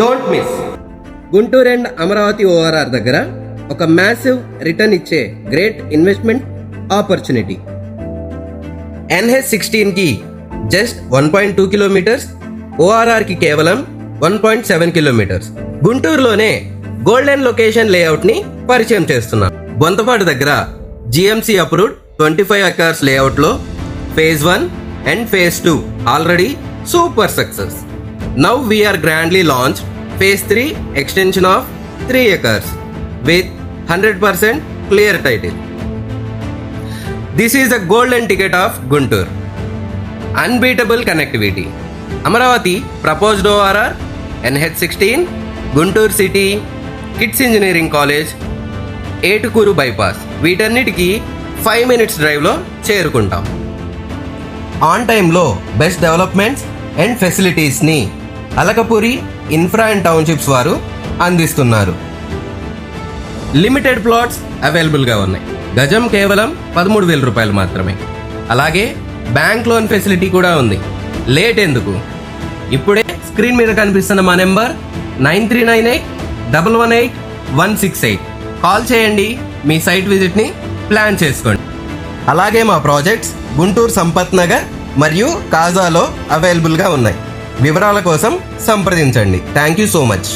Don't miss. Guntur and Amaravati ORR దగ్గర ఒక massive return ఇచ్చే గ్రేట్ ఇన్వెస్ట్మెంట్ ఆపర్చునిటీ. NH16కి జస్ట్ 1.2 కిలోమీటర్స్, ఓఆర్ఆర్కి కేవలం 1.7 కిలోమీటర్స్. గుంటూరులోనే గోల్డెన్ లొకేషన్ లేఅవుట్ని పరిచయం చేస్తున్నాం. బొంతపాడు దగ్గర GMC అప్రూవ్డ్ 25 acres లేఅవుట్లో phase 1 and phase 2 already super success. Now we are grandly launched phase 3 extension of 3 acres with 100% clear title. This is a golden ticket of Guntur. Unbeatable connectivity. Amaravati proposed ORR, NH16, Guntur City, Kids Engineering College, Etukuru bypass, వీటన్నిటికీ 5 minutes డ్రైవ్లో చేరుకుంటాం. On టైంలో best developments and ఫెసిలిటీస్ని Alakapuri infra and townships వారు అందిస్తున్నారు. Limited plots అవైలబుల్గా ఉన్నాయి. గజం కేవలం 13,000 రూపాయలు మాత్రమే. అలాగే బ్యాంక్ లోన్ ఫెసిలిటీ కూడా ఉంది. లేట్ ఎందుకు? ఇప్పుడే స్క్రీన్ మీద కనిపిస్తున్న మా నెంబర్ 9398118168 కాల్ చేయండి. మీ సైట్ విజిట్ని ప్లాన్ చేసుకోండి. అలాగే మా ప్రాజెక్ట్స్ గుంటూరు సంపత్ నగర్ మరియు కాజాలో అవైలబుల్గా ఉన్నాయి. వివరాల కోసం సంప్రదించండి. Thank you so much.